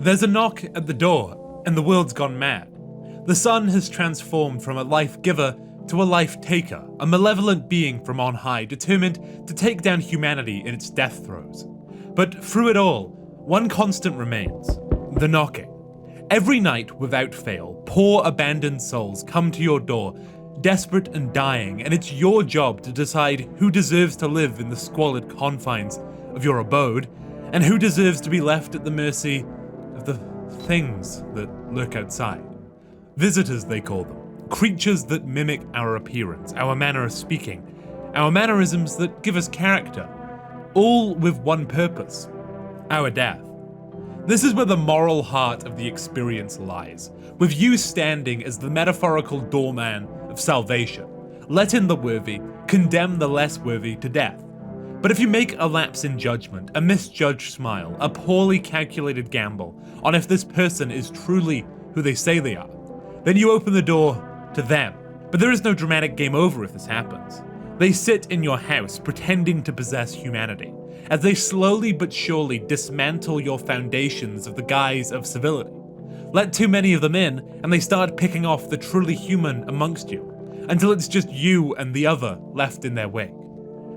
There's a knock at the door, and the world's gone mad. The sun has transformed from a life giver to a life taker, a malevolent being from on high, determined to take down humanity in its death throes. But through it all, one constant remains: the knocking. Every night, without fail, poor abandoned souls come to your door, desperate and dying, and it's your job to decide who deserves to live in the squalid confines of your abode, and who deserves to be left at the mercy of the things that lurk outside. Visitors, they call them. Creatures that mimic our appearance, our manner of speaking, our mannerisms that give us character, all with one purpose: our death. This is where the moral heart of the experience lies, with you standing as the metaphorical doorman of salvation. Let in the worthy, condemn the less worthy to death. But if you make a lapse in judgment, a misjudged smile, a poorly calculated gamble on if this person is truly who they say they are, then you open the door to them. But there is no dramatic game over if this happens. They sit in your house pretending to possess humanity, as they slowly but surely dismantle your foundations of the guise of civility. Let too many of them in, and they start picking off the truly human amongst you, until it's just you and the other left in their wake.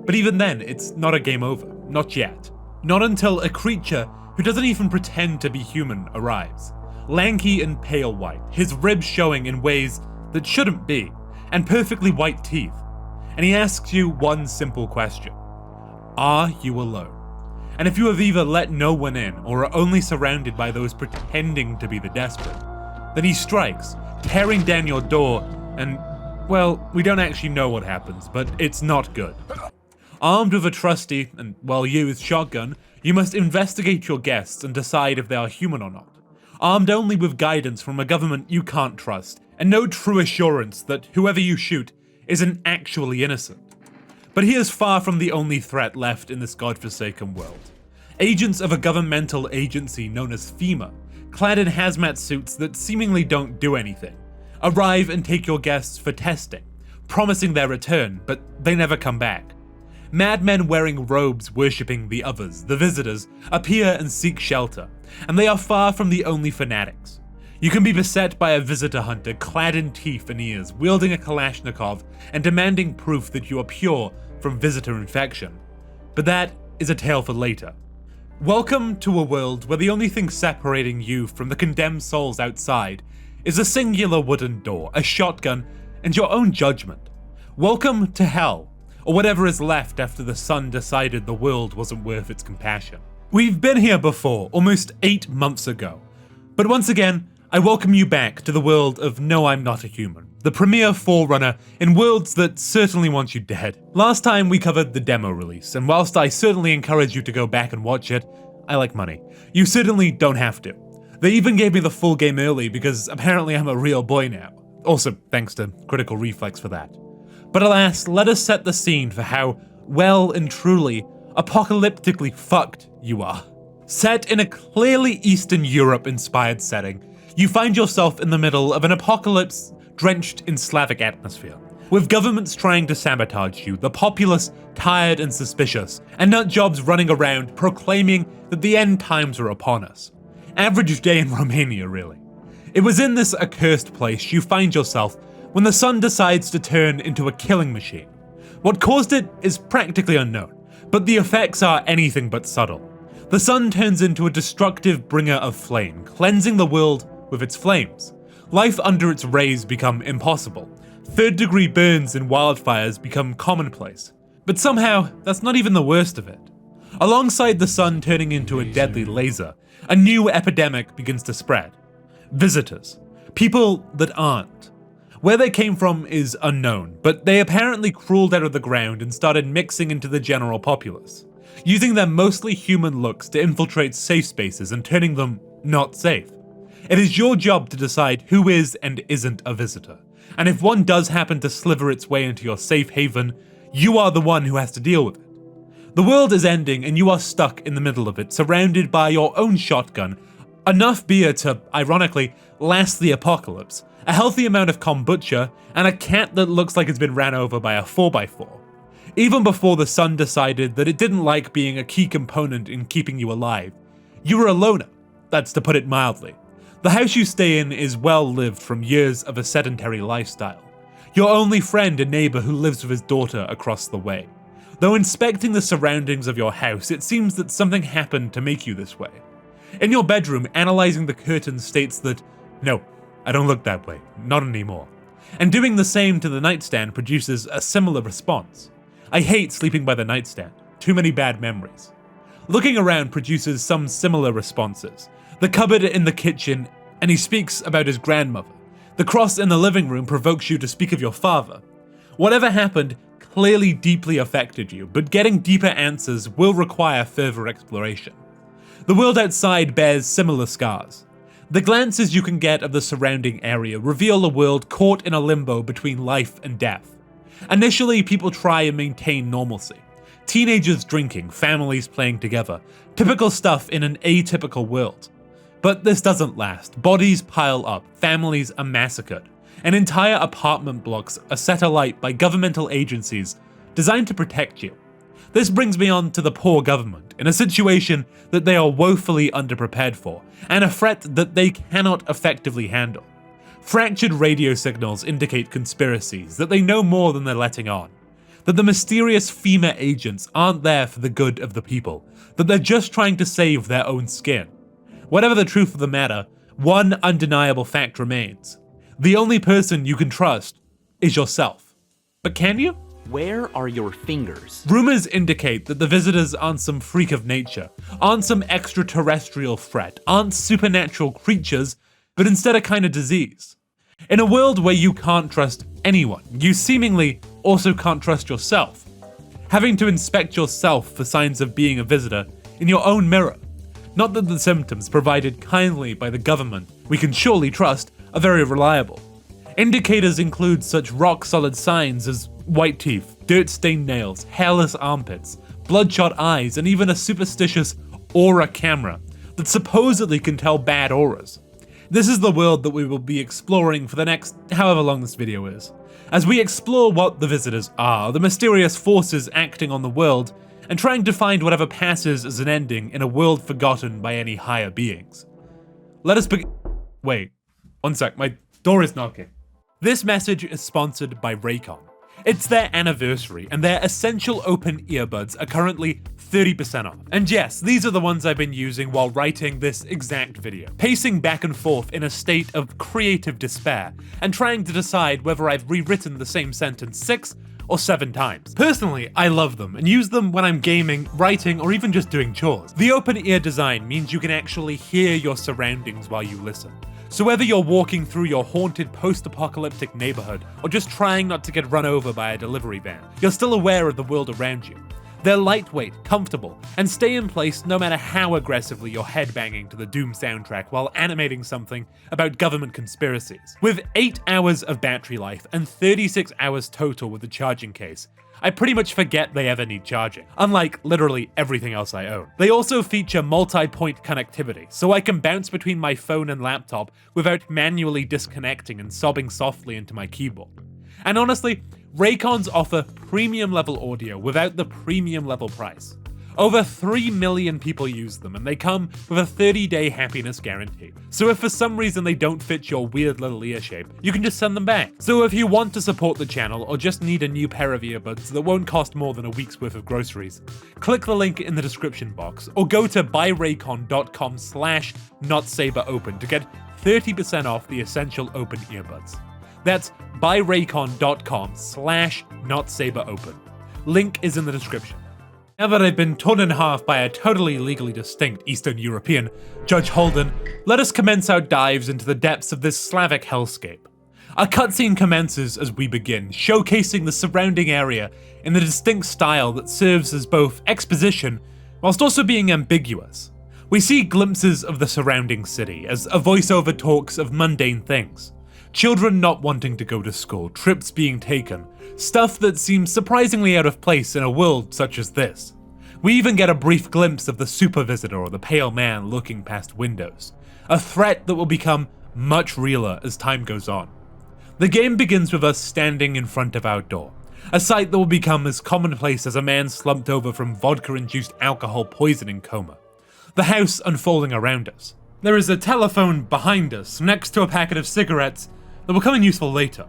But even then, it's not a game over. Not yet. Not until a creature who doesn't even pretend to be human arrives. Lanky and pale white, his ribs showing in ways that shouldn't be, and perfectly white teeth. And he asks you one simple question: are you alone? And if you have either let no one in or are only surrounded by those pretending to be the desperate, then he strikes, tearing down your door, and, well, we don't actually know what happens, but it's not good. Armed with a trusty and well-used shotgun, you must investigate your guests and decide if they are human or not. Armed only with guidance from a government you can't trust, and no true assurance that whoever you shoot isn't actually innocent. But he is far from the only threat left in this godforsaken world. Agents of a governmental agency known as FEMA, clad in hazmat suits that seemingly don't do anything, arrive and take your guests for testing, promising their return, but they never come back. Madmen wearing robes worshipping the others, the visitors, appear and seek shelter, and they are far from the only fanatics. You can be beset by a visitor hunter clad in teeth and ears, wielding a Kalashnikov and demanding proof that you are pure from visitor infection. But that is a tale for later. Welcome to a world where the only thing separating you from the condemned souls outside is a singular wooden door, a shotgun, and your own judgment. Welcome to hell, or whatever is left after the sun decided the world wasn't worth its compassion. We've been here before, almost 8 months ago. But once again, I welcome you back to the world of No I'm Not a Human, the premier forerunner in worlds that certainly want you dead. Last time we covered the demo release, and whilst I certainly encourage you to go back and watch it, I like money. You certainly don't have to. They even gave me the full game early because apparently I'm a real boy now. Also, thanks to Critical Reflex for that. But alas, let us set the scene for how well and truly apocalyptically fucked you are. Set in a clearly Eastern Europe-inspired setting, you find yourself in the middle of an apocalypse drenched in Slavic atmosphere. With governments trying to sabotage you, the populace tired and suspicious, and nut jobs running around proclaiming that the end times are upon us. Average day in Romania, really. It was in this accursed place you find yourself when the sun decides to turn into a killing machine. What caused it is practically unknown, but the effects are anything but subtle. The sun turns into a destructive bringer of flame, cleansing the world with its flames. Life under its rays become impossible. Third-degree burns and wildfires become commonplace. But somehow, that's not even the worst of it. Alongside the sun turning into a deadly laser, a new epidemic begins to spread. Visitors. People that aren't. Where they came from is unknown, but they apparently crawled out of the ground and started mixing into the general populace, using their mostly human looks to infiltrate safe spaces and turning them not safe. It is your job to decide who is and isn't a visitor, and if one does happen to sliver its way into your safe haven, you are the one who has to deal with it. The world is ending and you are stuck in the middle of it, surrounded by your own shotgun, enough beer to, ironically, last the apocalypse, a healthy amount of kombucha, and a cat that looks like it's been ran over by a 4x4. Even before the sun decided that it didn't like being a key component in keeping you alive, you were a loner. that's to put it mildly. The house you stay in is well lived from years of a sedentary lifestyle. Your only friend and neighbor who lives with his daughter across the way. Though inspecting the surroundings of your house, it seems that something happened to make you this way. In your bedroom, analyzing the curtains states that, no, I don't look that way, not anymore. And doing the same to the nightstand produces a similar response. I hate sleeping by the nightstand, too many bad memories. Looking around produces some similar responses. The cupboard in the kitchen, and he speaks about his grandmother. The cross in the living room provokes you to speak of your father. Whatever happened clearly deeply affected you, but getting deeper answers will require further exploration. The world outside bears similar scars. The glances you can get of the surrounding area reveal a world caught in a limbo between life and death. Initially, people try and maintain normalcy. Teenagers drinking, families playing together, typical stuff in an atypical world. But this doesn't last. Bodies pile up, families are massacred, and entire apartment blocks are set alight by governmental agencies designed to protect you. This brings me on to the poor government, in a situation that they are woefully underprepared for, and a threat that they cannot effectively handle. Fractured radio signals indicate conspiracies, that they know more than they're letting on. That the mysterious FEMA agents aren't there for the good of the people, that they're just trying to save their own skin. Whatever the truth of the matter, one undeniable fact remains. The only person you can trust is yourself. But can you? Where are your fingers? Rumors indicate that the visitors aren't some freak of nature, aren't some extraterrestrial threat, aren't supernatural creatures, but instead a kind of disease. In a world where you can't trust anyone, you seemingly also can't trust yourself. Having to inspect yourself for signs of being a visitor in your own mirror. Not that the symptoms provided kindly by the government we can surely trust are very reliable. Indicators include such rock-solid signs as white teeth, dirt-stained nails, hairless armpits, bloodshot eyes, and even a superstitious aura camera that supposedly can tell bad auras. This is the world that we will be exploring for the next however long this video is, as we explore what the visitors are, the mysterious forces acting on the world, and trying to find whatever passes as an ending in a world forgotten by any higher beings. Let us begin. Wait, one sec, my door is knocking. This message is sponsored by Raycon. It's their anniversary, and their essential open earbuds are currently 30% off. And yes, these are the ones I've been using while writing this exact video, pacing back and forth in a state of creative despair, and trying to decide whether I've rewritten the same sentence 6 or 7 times. Personally, I love them and use them when I'm gaming, writing, or even just doing chores. The open ear design means you can actually hear your surroundings while you listen. So whether you're walking through your haunted post-apocalyptic neighborhood or just trying not to get run over by a delivery van, you're still aware of the world around you. They're lightweight, comfortable, and stay in place no matter how aggressively you're headbanging to the Doom soundtrack while animating something about government conspiracies. With 8 hours of battery life and 36 hours total with the charging case, I pretty much forget they ever need charging, unlike literally everything else I own. They also feature multi-point connectivity, so I can bounce between my phone and laptop without manually disconnecting and sobbing softly into my keyboard. And honestly, Raycons offer premium level audio without the premium level price. Over 3 million people use them, and they come with a 30-day happiness guarantee. So if for some reason they don't fit your weird little ear shape, you can just send them back. So if you want to support the channel or just need a new pair of earbuds that won't cost more than a week's worth of groceries, click the link in the description box or go to buyraycon.com/notsaberopen to get 30% off the essential open earbuds. That's buyraycon.com/notsaberopen. Link is in the description. Now that I've been torn in half by a totally legally distinct Eastern European, Judge Holden, let us commence our dives into the depths of this Slavic hellscape. A cutscene commences as we begin, showcasing the surrounding area in the distinct style that serves as both exposition, whilst also being ambiguous. We see glimpses of the surrounding city as a voiceover talks of mundane things. Children not wanting to go to school, trips being taken, stuff that seems surprisingly out of place in a world such as this. We even get a brief glimpse of the super visitor or the pale man looking past windows, a threat that will become much realer as time goes on. The game begins with us standing in front of our door, a sight that will become as commonplace as a man slumped over from vodka-induced alcohol poisoning coma. The house unfolding around us. There is a telephone behind us, next to a packet of cigarettes, that will come in useful later.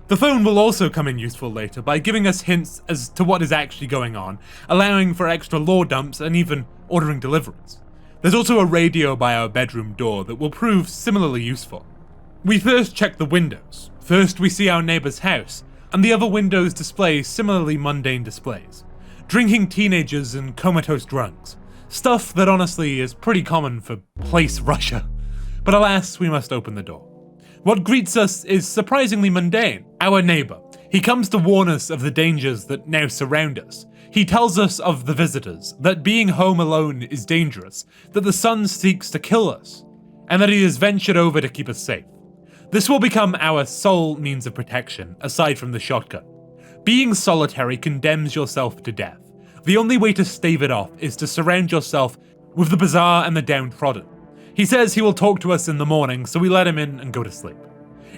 The phone will also come in useful later by giving us hints as to what is actually going on, allowing for extra lore dumps and even ordering deliveries. There's also a radio by our bedroom door that will prove similarly useful. We first check the windows. First we see our neighbor's house, and the other windows display similarly mundane displays. Drinking teenagers and comatose drunks. Stuff that honestly is pretty common for place Russia. But alas, we must open the door. What greets us is surprisingly mundane. Our neighbor. He comes to warn us of the dangers that now surround us. He tells us of the visitors, that being home alone is dangerous, that the sun seeks to kill us, and that he has ventured over to keep us safe. This will become our sole means of protection, aside from the shotgun. Being solitary condemns yourself to death. The only way to stave it off is to surround yourself with the bizarre and the downtrodden. He says he will talk to us in the morning, so we let him in and go to sleep.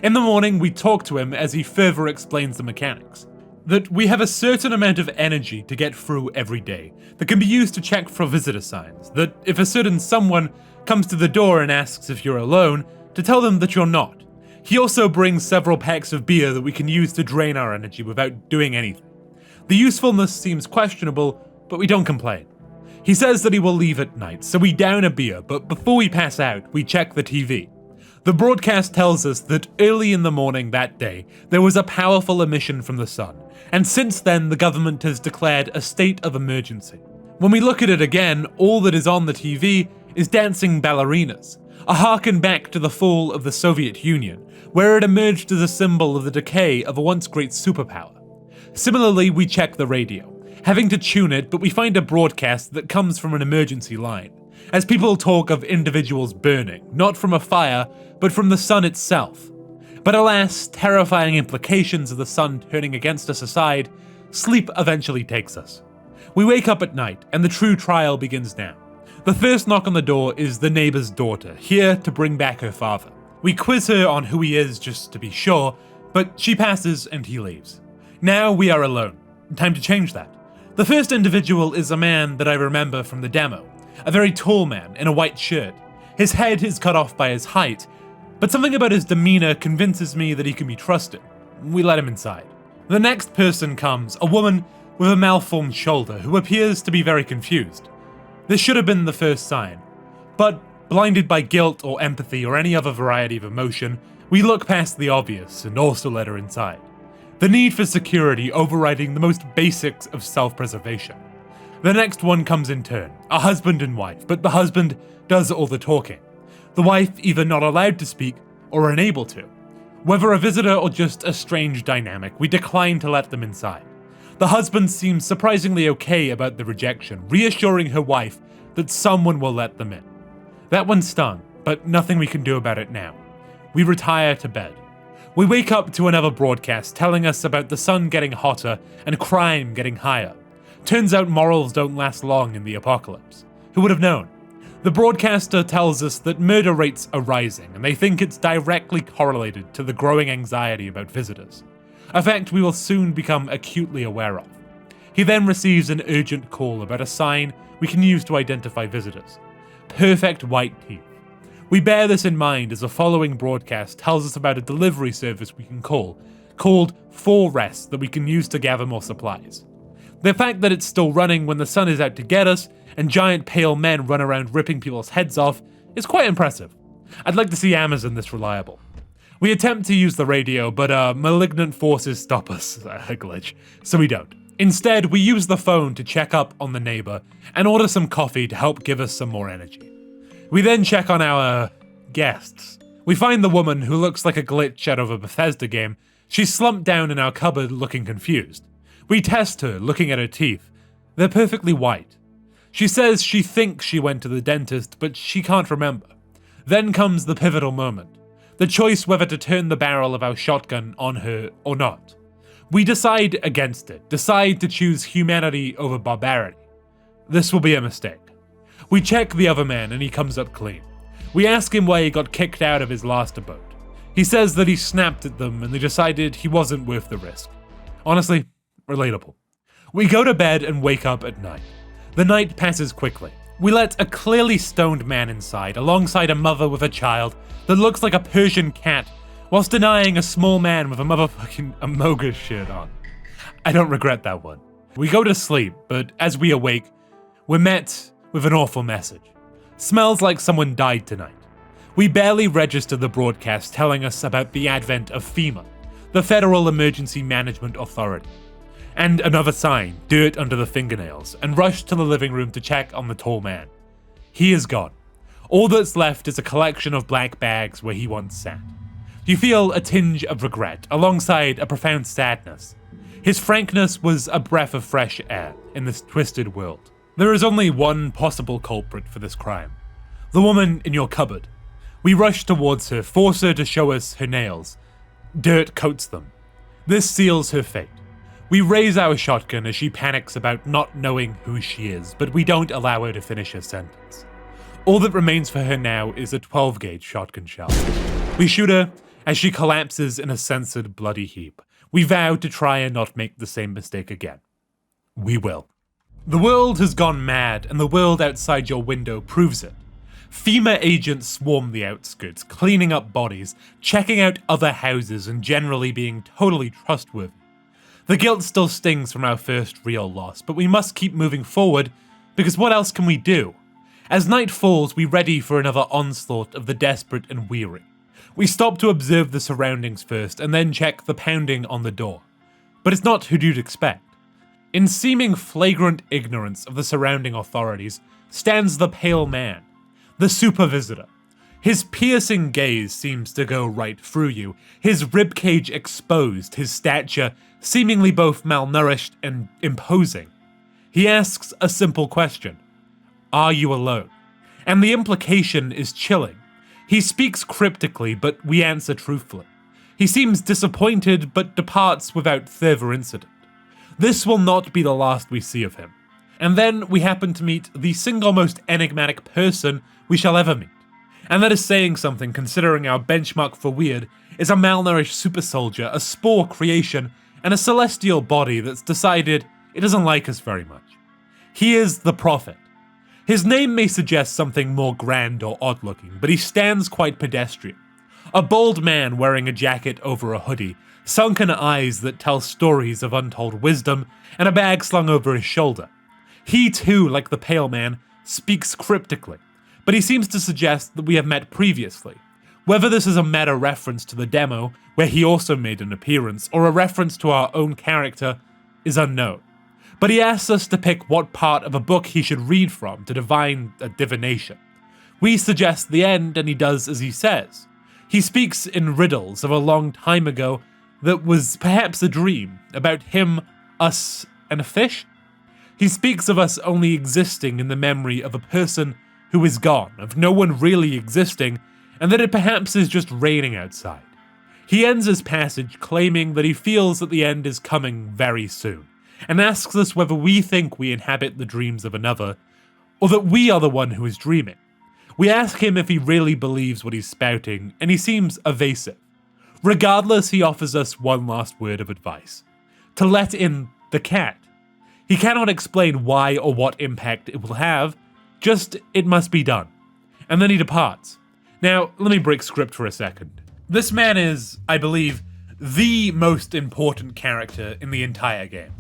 In the morning, we talk to him as he further explains the mechanics. That we have a certain amount of energy to get through every day that can be used to check for visitor signs. That if a certain someone comes to the door and asks if you're alone, to tell them that you're not. He also brings several packs of beer that we can use to drain our energy without doing anything. The usefulness seems questionable, but we don't complain. He says that he will leave at night, so we down a beer, but before we pass out, we check the TV. The broadcast tells us that early in the morning that day, there was a powerful emission from the sun, and since then the government has declared a state of emergency. When we look at it again, all that is on the TV is dancing ballerinas, a harken back to the fall of the Soviet Union, where it emerged as a symbol of the decay of a once great superpower. Similarly, we check the radio, having to tune it, but we find a broadcast that comes from an emergency line, as people talk of individuals burning, not from a fire, but from the sun itself. But alas, terrifying implications of the sun turning against us aside, sleep eventually takes us. We wake up at night, and the true trial begins now. The first knock on the door is the neighbor's daughter, here to bring back her father. We quiz her on who he is just to be sure, but she passes and he leaves. Now we are alone. Time to change that. The first individual is a man that I remember from the demo. A very tall man in a white shirt. His head is cut off by his height, but something about his demeanor convinces me that he can be trusted. We let him inside. The next person comes, a woman with a malformed shoulder who appears to be very confused. This should have been the first sign, but blinded by guilt or empathy or any other variety of emotion, we look past the obvious and also let her inside. The need for security overriding the most basics of self-preservation. The next one comes in turn, a husband and wife, but the husband does all the talking. The wife either not allowed to speak or unable to. Whether a visitor or just a strange dynamic, we decline to let them inside. The husband seems surprisingly okay about the rejection, reassuring her wife that someone will let them in. That one stung, but nothing we can do about it now. We retire to bed. We wake up to another broadcast telling us about the sun getting hotter and crime getting higher. Turns out morals don't last long in the apocalypse. Who would have known? The broadcaster tells us that murder rates are rising, and they think it's directly correlated to the growing anxiety about visitors. A fact we will soon become acutely aware of. He then receives an urgent call about a sign we can use to identify visitors. Perfect white teeth. We bear this in mind as the following broadcast tells us about a delivery service we can call, called 4 Rest, that we can use to gather more supplies. The fact that it's still running when the sun is out to get us, and giant pale men run around ripping people's heads off, is quite impressive. I'd like to see Amazon this reliable. We attempt to use the radio, but malignant forces stop us, a glitch, so we don't. Instead, we use the phone to check up on the neighbor and order some coffee to help give us some more energy. We then check on our guests. We find the woman who looks like a glitch out of a Bethesda game. She's slumped down in our cupboard looking confused. We test her, looking at her teeth. They're perfectly white. She says she thinks she went to the dentist, but she can't remember. Then comes the pivotal moment. The choice whether to turn the barrel of our shotgun on her or not. We decide against it, decide to choose humanity over barbarity. This will be a mistake. We check the other man and he comes up clean. We ask him why he got kicked out of his last abode. He says that he snapped at them and they decided he wasn't worth the risk. Honestly, relatable. We go to bed and wake up at night. The night passes quickly. We let a clearly stoned man inside, alongside a mother with a child that looks like a Persian cat, whilst denying a small man with a motherfucking Amoga shirt on. I don't regret that one. We go to sleep, but as we awake, we're met with an awful message. Smells like someone died tonight. We barely register the broadcast telling us about the advent of FEMA, the Federal Emergency Management Authority, and another sign, dirt under the fingernails, and rush to the living room to check on the tall man. He is gone. All that's left is a collection of black bags where he once sat. You feel a tinge of regret, alongside a profound sadness. His frankness was a breath of fresh air in this twisted world. There is only one possible culprit for this crime. The woman in your cupboard. We rush towards her, force her to show us her nails. Dirt coats them. This seals her fate. We raise our shotgun as she panics about not knowing who she is, but we don't allow her to finish her sentence. All that remains for her now is a 12-gauge shotgun shell. We shoot her as she collapses in a censored bloody heap. We vow to try and not make the same mistake again. We will. The world has gone mad, and the world outside your window proves it. FEMA agents swarm the outskirts, cleaning up bodies, checking out other houses, and generally being totally trustworthy. The guilt still stings from our first real loss, but we must keep moving forward, because what else can we do? As night falls, we ready for another onslaught of the desperate and weary. We stop to observe the surroundings first, and then check the pounding on the door. But it's not who you'd expect. In seeming flagrant ignorance of the surrounding authorities stands the pale man, the super visitor. His piercing gaze seems to go right through you, his ribcage exposed, his stature seemingly both malnourished and imposing. He asks a simple question. Are you alone? And the implication is chilling. He speaks cryptically, but we answer truthfully. He seems disappointed, but departs without further incident. This will not be the last we see of him. And then we happen to meet the single most enigmatic person we shall ever meet. And that is saying something, considering our benchmark for weird is a malnourished super soldier, a spore creation, and a celestial body that's decided it doesn't like us very much. He is the Prophet. His name may suggest something more grand or odd-looking, but he stands quite pedestrian. A bald man wearing a jacket over a hoodie, sunken eyes that tell stories of untold wisdom, and a bag slung over his shoulder. He too, like the pale man, speaks cryptically, but he seems to suggest that we have met previously. Whether this is a meta reference to the demo, where he also made an appearance, or a reference to our own character, is unknown. But he asks us to pick what part of a book he should read from to divine a divination. We suggest the end, and he does as he says. He speaks in riddles of a long time ago that was perhaps a dream, about him, us, and a fish? He speaks of us only existing in the memory of a person who is gone, of no one really existing, and that it perhaps is just raining outside. He ends his passage claiming that he feels that the end is coming very soon, and asks us whether we think we inhabit the dreams of another, or that we are the one who is dreaming. We ask him if he really believes what he's spouting, and he seems evasive. Regardless, he offers us one last word of advice. To let in the cat. He cannot explain why or what impact it will have, just it must be done. And then he departs. Now, let me break script for a second. This man is, I believe, the most important character in the entire game.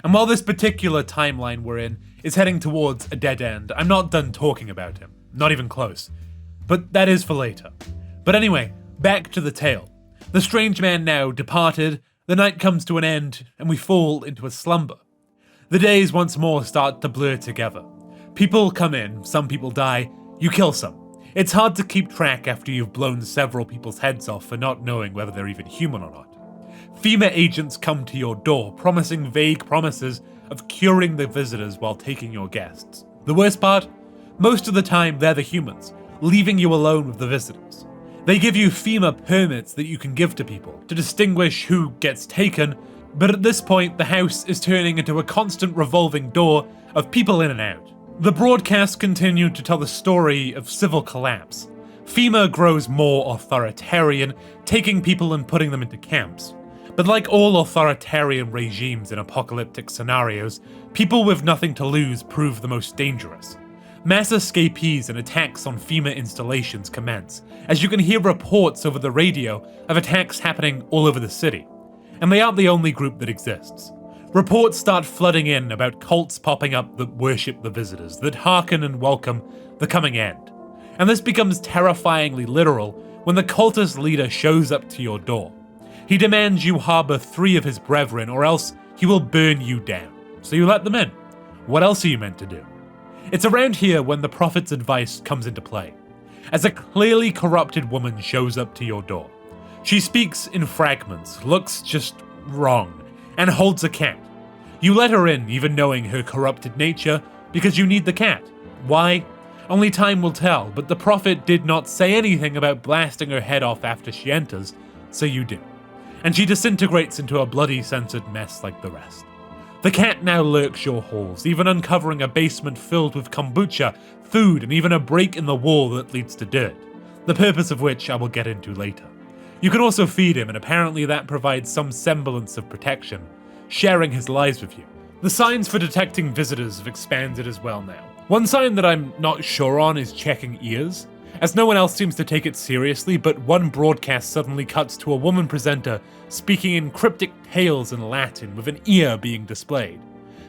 And while this particular timeline we're in is heading towards a dead end, I'm not done talking about him. Not even close. But that is for later. But anyway, back to the tale. The strange man now departed, the night comes to an end, and we fall into a slumber. The days once more start to blur together. People come in, some people die, you kill some. It's hard to keep track after you've blown several people's heads off for not knowing whether they're even human or not. FEMA agents come to your door, promising vague promises of curing the visitors while taking your guests. The worst part? Most of the time, they're the humans, leaving you alone with the visitors. They give you FEMA permits that you can give to people to distinguish who gets taken, but at this point, the house is turning into a constant revolving door of people in and out. The broadcast continued to tell the story of civil collapse. FEMA grows more authoritarian, taking people and putting them into camps. But like all authoritarian regimes in apocalyptic scenarios, people with nothing to lose prove the most dangerous. Mass escapees and attacks on FEMA installations commence, as you can hear reports over the radio of attacks happening all over the city. And they aren't the only group that exists. Reports start flooding in about cults popping up that worship the visitors, that hearken and welcome the coming end. And this becomes terrifyingly literal when the cultist leader shows up to your door. He demands you harbor 3 of his brethren or else he will burn you down. So you let them in. What else are you meant to do? It's around here when the prophet's advice comes into play, as a clearly corrupted woman shows up to your door. She speaks in fragments, looks just wrong, and holds a cat. You let her in, even knowing her corrupted nature, because you need the cat. Why? Only time will tell, but the prophet did not say anything about blasting her head off after she enters, so you do. And she disintegrates into a bloody censored mess like the rest. The cat now lurks your halls, even uncovering a basement filled with kombucha, food, and even a break in the wall that leads to dirt, the purpose of which I will get into later. You can also feed him, and apparently that provides some semblance of protection, sharing his lies with you. The signs for detecting visitors have expanded as well now. One sign that I'm not sure on is checking ears, as no one else seems to take it seriously, but one broadcast suddenly cuts to a woman presenter speaking in cryptic tales in Latin with an ear being displayed.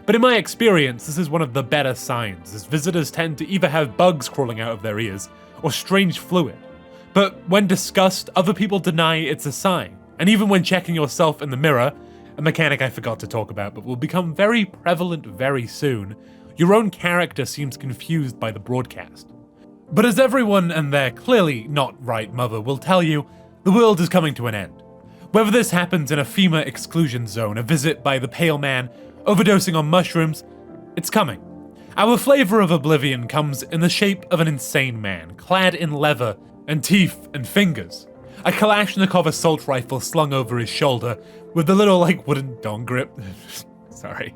But in my experience, this is one of the better signs, as visitors tend to either have bugs crawling out of their ears or strange fluid. But when discussed, other people deny it's a sign, and even when checking yourself in the mirror, a mechanic I forgot to talk about but will become very prevalent very soon, your own character seems confused by the broadcast. But as everyone and their clearly not right mother will tell you, the world is coming to an end. Whether this happens in a FEMA exclusion zone, a visit by the Pale Man, overdosing on mushrooms, it's coming. Our flavor of oblivion comes in the shape of an insane man, clad in leather and teeth and fingers. A Kalashnikov assault rifle slung over his shoulder with the little wooden dong grip. Sorry.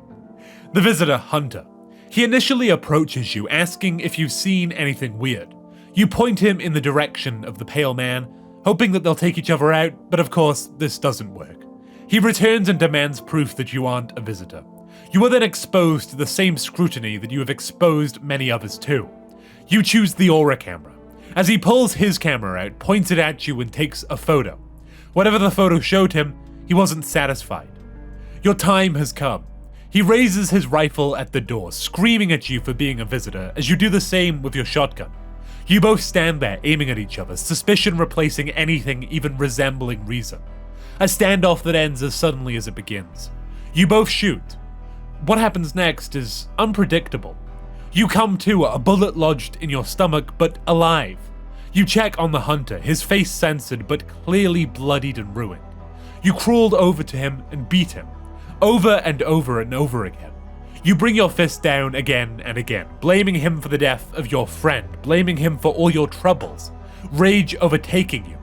The visitor, Hunter. He initially approaches you, asking if you've seen anything weird. You point him in the direction of the Pale Man, hoping that they'll take each other out, but of course, this doesn't work. He returns and demands proof that you aren't a visitor. You are then exposed to the same scrutiny that you have exposed many others to. You choose the Aura camera. As he pulls his camera out, points it at you and takes a photo. Whatever the photo showed him, he wasn't satisfied. Your time has come. He raises his rifle at the door, screaming at you for being a visitor, as you do the same with your shotgun. You both stand there, aiming at each other, suspicion replacing anything even resembling reason. A standoff that ends as suddenly as it begins. You both shoot. What happens next is unpredictable. You come to, a bullet lodged in your stomach, but alive. You check on the Hunter, his face censored, but clearly bloodied and ruined. You crawled over to him and beat him. Over and over and over again. You bring your fist down again and again, blaming him for the death of your friend, blaming him for all your troubles, rage overtaking you.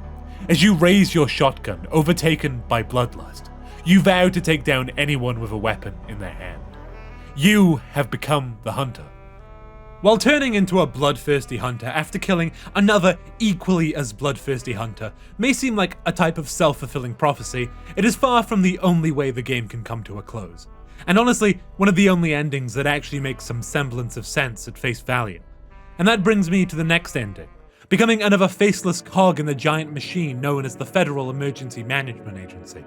As you raise your shotgun, overtaken by bloodlust, you vow to take down anyone with a weapon in their hand. You have become the Hunter. While turning into a bloodthirsty hunter after killing another equally as bloodthirsty hunter may seem like a type of self-fulfilling prophecy, it is far from the only way the game can come to a close. And honestly, one of the only endings that actually makes some semblance of sense at face value. And that brings me to the next ending, becoming another faceless cog in the giant machine known as the Federal Emergency Management Agency.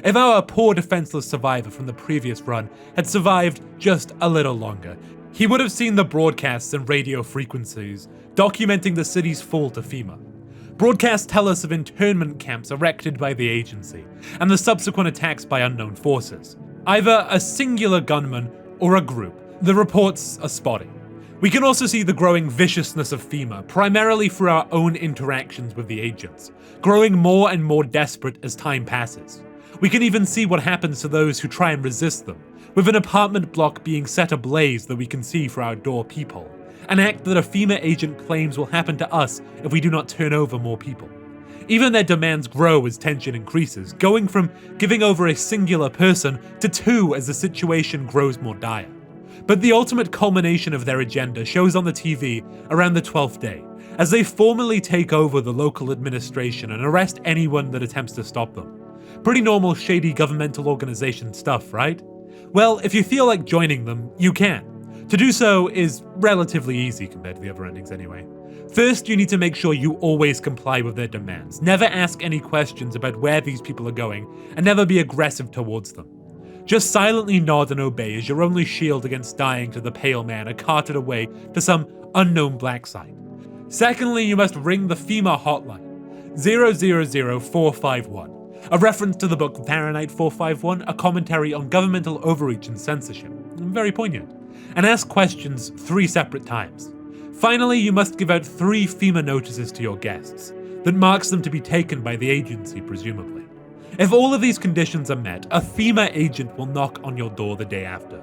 If our poor defenseless survivor from the previous run had survived just a little longer, he would have seen the broadcasts and radio frequencies documenting the city's fall to FEMA. Broadcasts tell us of internment camps erected by the agency and the subsequent attacks by unknown forces. Either a singular gunman or a group. The reports are spotty. We can also see the growing viciousness of FEMA, primarily through our own interactions with the agents, growing more and more desperate as time passes. We can even see what happens to those who try and resist them, with an apartment block being set ablaze that we can see through our door peephole, an act that a FEMA agent claims will happen to us if we do not turn over more people. Even their demands grow as tension increases, going from giving over a singular person to 2 as the situation grows more dire. But the ultimate culmination of their agenda shows on the TV around the 12th day, as they formally take over the local administration and arrest anyone that attempts to stop them. Pretty normal shady governmental organization stuff, right? Well, if you feel like joining them, you can. To do so is relatively easy compared to the other endings anyway. First, you need to make sure you always comply with their demands. Never ask any questions about where these people are going, and never be aggressive towards them. Just silently nod and obey as your only shield against dying to the Pale Man are carted away to some unknown black site. Secondly, you must ring the FEMA hotline, 000451, a reference to the book Fahrenheit 451, a commentary on governmental overreach and censorship. Very poignant. And ask questions 3 separate times. Finally, you must give out 3 FEMA notices to your guests, that marks them to be taken by the agency, presumably. If all of these conditions are met, a FEMA agent will knock on your door the day after.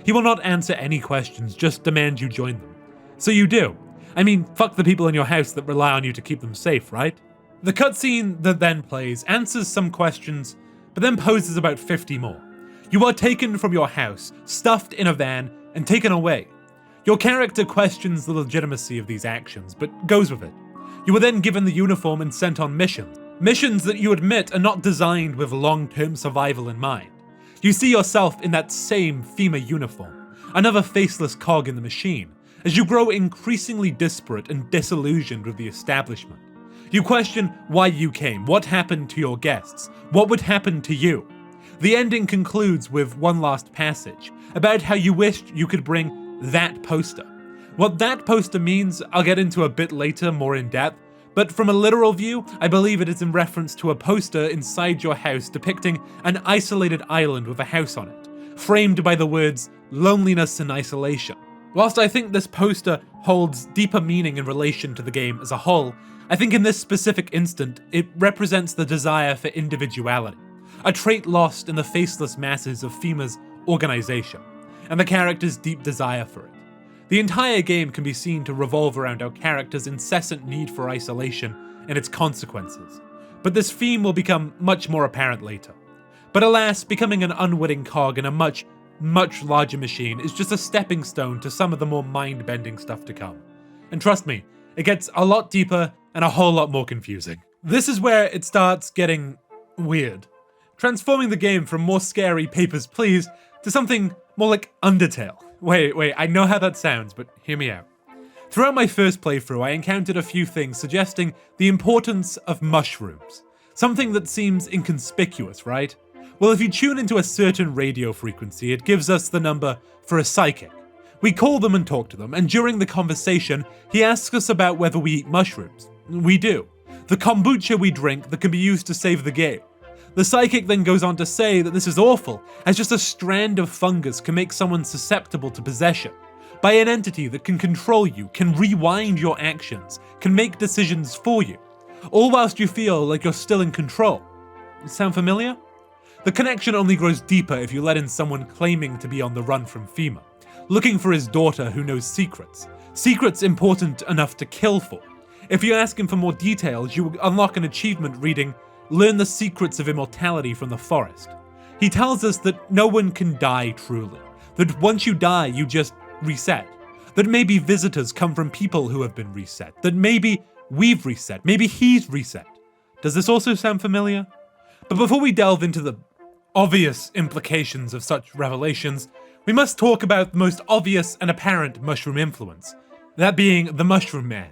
He will not answer any questions, just demand you join them. So you do. I mean, fuck the people in your house that rely on you to keep them safe, right? The cutscene that then plays answers some questions, but then poses about 50 more. You are taken from your house, stuffed in a van, and taken away. Your character questions the legitimacy of these actions, but goes with it. You are then given the uniform and sent on missions. Missions that you admit are not designed with long-term survival in mind. You see yourself in that same FEMA uniform, another faceless cog in the machine, as you grow increasingly disparate and disillusioned with the establishment. You question why you came, what happened to your guests, what would happen to you. The ending concludes with one last passage about how you wished you could bring that poster. What that poster means, I'll get into a bit later, more in depth, but from a literal view, I believe it is in reference to a poster inside your house depicting an isolated island with a house on it, framed by the words loneliness and isolation. Whilst I think this poster holds deeper meaning in relation to the game as a whole, I think in this specific instant, it represents the desire for individuality, a trait lost in the faceless masses of FEMA's organization, and the character's deep desire for it. The entire game can be seen to revolve around our character's incessant need for isolation and its consequences, but this theme will become much more apparent later. But alas, becoming an unwitting cog in a much larger machine is just a stepping stone to some of the more mind-bending stuff to come. And trust me, it gets a lot deeper and a whole lot more confusing. This is where it starts getting weird, transforming the game from more scary Papers, Please to something more like Undertale. Wait, I know how that sounds, but hear me out. Throughout my first playthrough, I encountered a few things suggesting the importance of mushrooms. Something that seems inconspicuous, right? Well, if you tune into a certain radio frequency, it gives us the number for a psychic. We call them and talk to them, and during the conversation, he asks us about whether we eat mushrooms. We do. The kombucha we drink that can be used to save the game. The psychic then goes on to say that this is awful, as just a strand of fungus can make someone susceptible to possession by an entity that can control you, can rewind your actions, can make decisions for you, all whilst you feel like you're still in control. Sound familiar? The connection only grows deeper if you let in someone claiming to be on the run from FEMA, looking for his daughter who knows secrets important enough to kill for. If you ask him for more details, you unlock an achievement reading, "Learn the secrets of immortality from the forest." He tells us that no one can die truly, that once you die, you just reset, that maybe visitors come from people who have been reset, that maybe we've reset, maybe he's reset. Does this also sound familiar? But before we delve into the obvious implications of such revelations, we must talk about the most obvious and apparent mushroom influence, that being the Mushroom Man.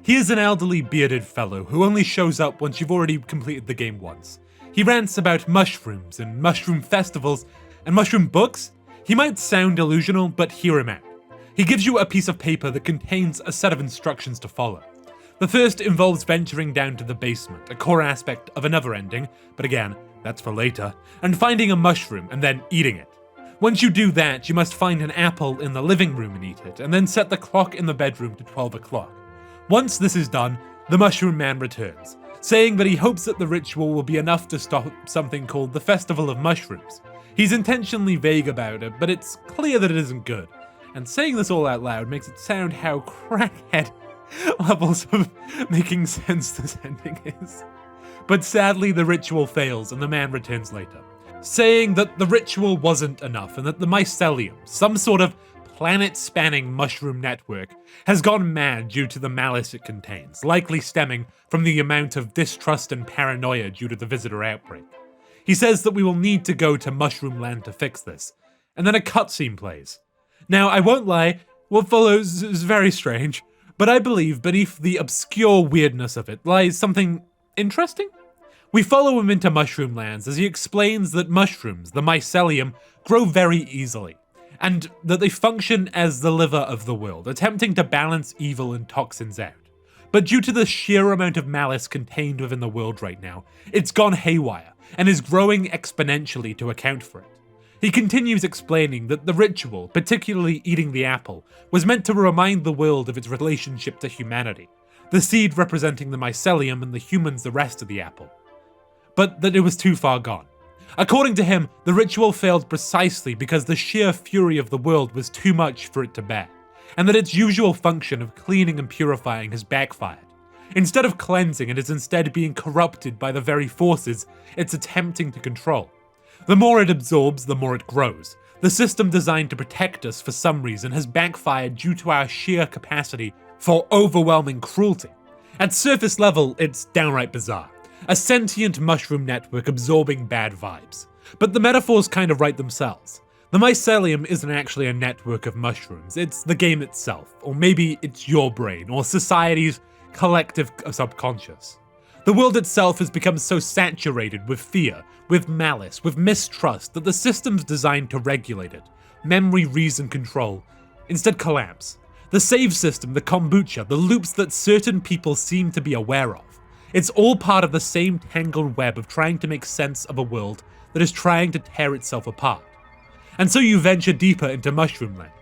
He is an elderly, bearded fellow who only shows up once you've already completed the game once. He rants about mushrooms and mushroom festivals and mushroom books. He might sound delusional, but hear him out. He gives you a piece of paper that contains a set of instructions to follow. The first involves venturing down to the basement, a core aspect of another ending, but again, that's for later, and finding a mushroom and then eating it. Once you do that, you must find an apple in the living room and eat it, and then set the clock in the bedroom to 12 o'clock. Once this is done, the Mushroom Man returns, saying that he hopes that the ritual will be enough to stop something called the Festival of Mushrooms. He's intentionally vague about it, but it's clear that it isn't good. And saying this all out loud makes it sound how crackhead levels of making sense this ending is. But sadly, the ritual fails and the man returns later, saying that the ritual wasn't enough and that the mycelium, some sort of planet-spanning mushroom network, has gone mad due to the malice it contains, likely stemming from the amount of distrust and paranoia due to the visitor outbreak. He says that we will need to go to Mushroom Land to fix this, and then a cutscene plays. Now, I won't lie, what follows is very strange, but I believe beneath the obscure weirdness of it lies something interesting? We follow him into Mushroom Lands as he explains that mushrooms, the mycelium, grow very easily, and that they function as the liver of the world, attempting to balance evil and toxins out. But due to the sheer amount of malice contained within the world right now, it's gone haywire, and is growing exponentially to account for it. He continues explaining that the ritual, particularly eating the apple, was meant to remind the world of its relationship to humanity, the seed representing the mycelium and the humans the rest of the apple. But that it was too far gone. According to him, the ritual failed precisely because the sheer fury of the world was too much for it to bear, and that its usual function of cleaning and purifying has backfired. Instead of cleansing, it is instead being corrupted by the very forces it's attempting to control. The more it absorbs, the more it grows. The system designed to protect us for some reason has backfired due to our sheer capacity for overwhelming cruelty. At surface level, it's downright bizarre. A sentient mushroom network absorbing bad vibes. But the metaphors kind of write themselves. The mycelium isn't actually a network of mushrooms, it's the game itself, or maybe it's your brain, or society's collective subconscious. The world itself has become so saturated with fear, with malice, with mistrust that the systems designed to regulate it, memory, reason, control, instead collapse. The save system, the kombucha, the loops that certain people seem to be aware of. It's all part of the same tangled web of trying to make sense of a world that is trying to tear itself apart. And so you venture deeper into Mushroom Land,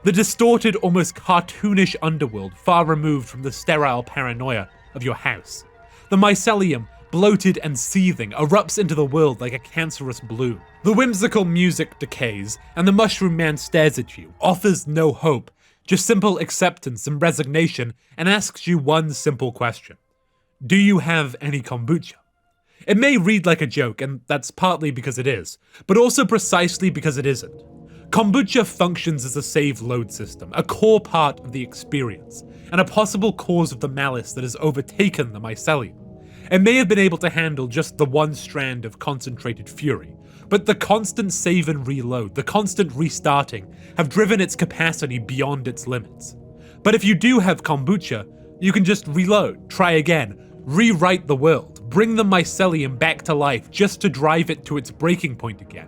the distorted, almost cartoonish underworld far removed from the sterile paranoia of your house. The mycelium, bloated and seething, erupts into the world like a cancerous bloom. The whimsical music decays, and the Mushroom Man stares at you, offers no hope, just simple acceptance and resignation, and asks you one simple question. Do you have any kombucha? It may read like a joke, and that's partly because it is, but also precisely because it isn't. Kombucha functions as a save load system, a core part of the experience, and a possible cause of the malice that has overtaken the mycelium. It may have been able to handle just the one strand of concentrated fury, but the constant save and reload, the constant restarting, have driven its capacity beyond its limits. But if you do have kombucha, you can just reload, try again, rewrite the world, bring the mycelium back to life just to drive it to its breaking point again.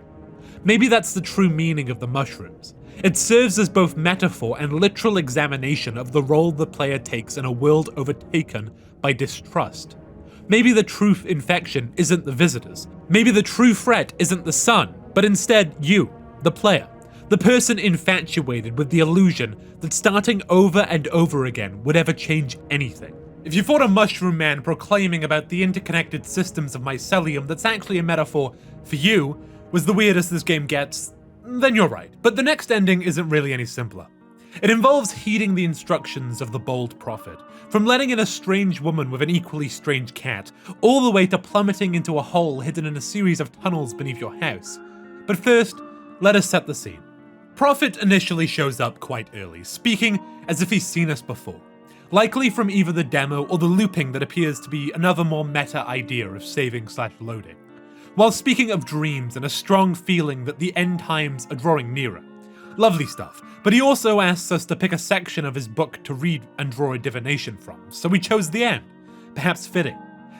Maybe that's the true meaning of the mushrooms. It serves as both metaphor and literal examination of the role the player takes in a world overtaken by distrust. Maybe the true infection isn't the visitors. Maybe the true threat isn't the sun, but instead you, the player. The person infatuated with the illusion that starting over and over again would ever change anything. If you fought a Mushroom Man proclaiming about the interconnected systems of mycelium that's actually a metaphor for you was the weirdest this game gets, then you're right. But the next ending isn't really any simpler. It involves heeding the instructions of the bold prophet, from letting in a strange woman with an equally strange cat, all the way to plummeting into a hole hidden in a series of tunnels beneath your house. But first, let us set the scene. Prophet initially shows up quite early, speaking as if he's seen us before, likely from either the demo or the looping that appears to be another more meta idea of saving/loading, while speaking of dreams and a strong feeling that the end times are drawing nearer. Lovely stuff, but he also asks us to pick a section of his book to read and draw a divination from, so we chose the end, perhaps fitting.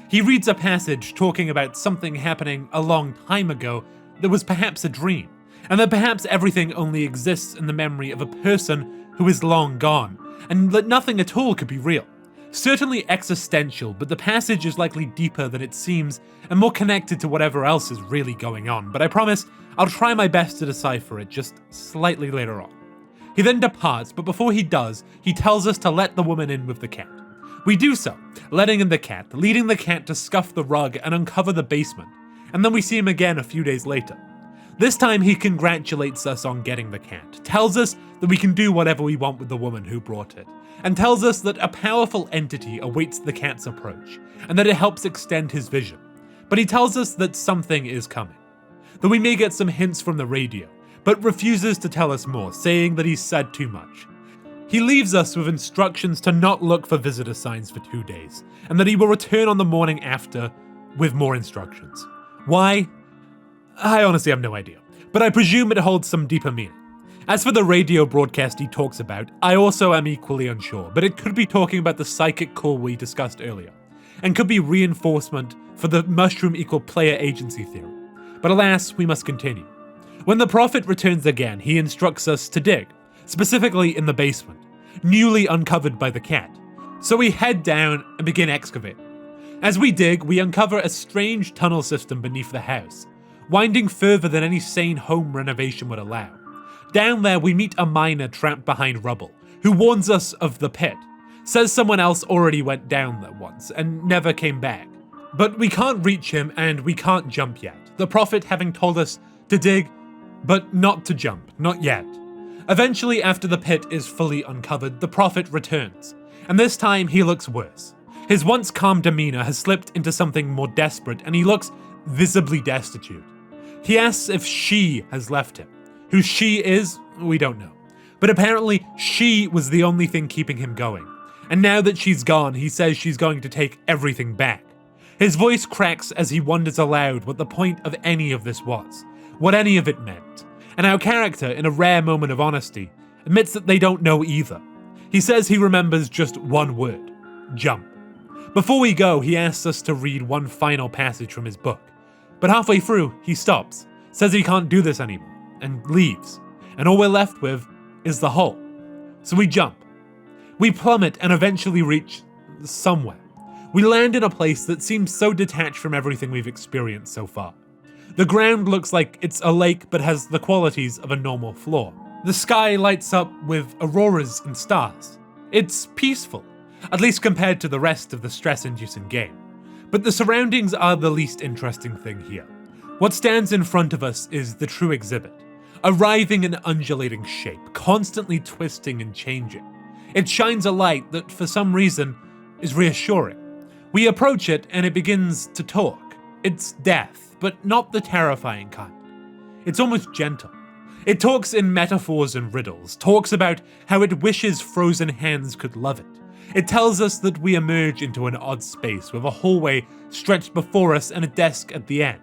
He reads a passage talking about something happening a long time ago that was perhaps a dream, and that perhaps everything only exists in the memory of a person who is long gone, and that nothing at all could be real. Certainly existential, but the passage is likely deeper than it seems and more connected to whatever else is really going on, but I promise I'll try my best to decipher it just slightly later on. He then departs, but before he does, he tells us to let the woman in with the cat. We do so, letting in the cat, leading the cat to scuff the rug and uncover the basement, and then we see him again a few days later. This time he congratulates us on getting the cat, tells us that we can do whatever we want with the woman who brought it, and tells us that a powerful entity awaits the cat's approach, and that it helps extend his vision. But he tells us that something is coming, that we may get some hints from the radio, but refuses to tell us more, saying that he's said too much. He leaves us with instructions to not look for visitor signs for 2 days, and that he will return on the morning after with more instructions. Why? I honestly have no idea, but I presume it holds some deeper meaning. As for the radio broadcast he talks about, I also am equally unsure, but it could be talking about the psychic core we discussed earlier, and could be reinforcement for the mushroom equal player agency theory. But alas, we must continue. When the prophet returns again, he instructs us to dig, specifically in the basement, newly uncovered by the cat. So we head down and begin excavating. As we dig, we uncover a strange tunnel system beneath the house, winding further than any sane home renovation would allow. Down there, we meet a miner trapped behind rubble, who warns us of the pit, says someone else already went down there once and never came back. But we can't reach him and we can't jump yet, the prophet having told us to dig, but not to jump, not yet. Eventually, after the pit is fully uncovered, the prophet returns, and this time he looks worse. His once calm demeanor has slipped into something more desperate, and he looks visibly destitute. He asks if she has left him. Who she is, we don't know. But apparently, she was the only thing keeping him going. And now that she's gone, he says she's going to take everything back. His voice cracks as he wonders aloud what the point of any of this was, what any of it meant. And our character, in a rare moment of honesty, admits that they don't know either. He says he remembers just one word: jump. Before we go, he asks us to read one final passage from his book. But halfway through, he stops, says he can't do this anymore, and leaves. And all we're left with is the hole. So we jump. We plummet and eventually reach somewhere. We land in a place that seems so detached from everything we've experienced so far. The ground looks like it's a lake but has the qualities of a normal floor. The sky lights up with auroras and stars. It's peaceful, at least compared to the rest of the stress-inducing game. But the surroundings are the least interesting thing here. What stands in front of us is the true exhibit, a writhing and undulating shape, constantly twisting and changing. It shines a light that, for some reason, is reassuring. We approach it and it begins to talk. It's death, but not the terrifying kind. It's almost gentle. It talks in metaphors and riddles, talks about how it wishes frozen hands could love it. It tells us that we emerge into an odd space with a hallway stretched before us and a desk at the end.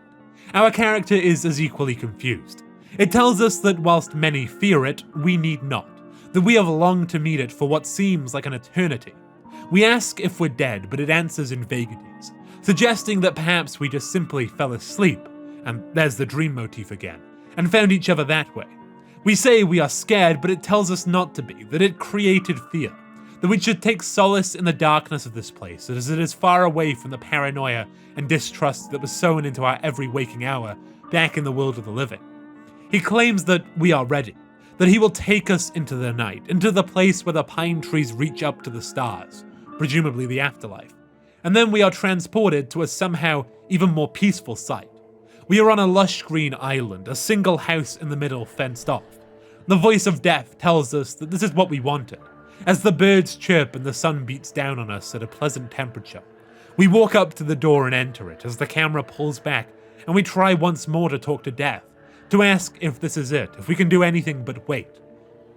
Our character is as equally confused. It tells us that whilst many fear it, we need not, that we have longed to meet it for what seems like an eternity. We ask if we're dead, but it answers in vagaries, suggesting that perhaps we just simply fell asleep, and there's the dream motif again, and found each other that way. We say we are scared, but it tells us not to be, that it created fear, that we should take solace in the darkness of this place, as it is far away from the paranoia and distrust that was sown into our every waking hour back in the world of the living. He claims that we are ready, that he will take us into the night, into the place where the pine trees reach up to the stars, presumably the afterlife, and then we are transported to a somehow even more peaceful sight. We are on a lush green island, a single house in the middle fenced off. The voice of death tells us that this is what we wanted, as the birds chirp and the sun beats down on us at a pleasant temperature. We walk up to the door and enter it as the camera pulls back, and we try once more to talk to death, to ask if this is it, if we can do anything but wait.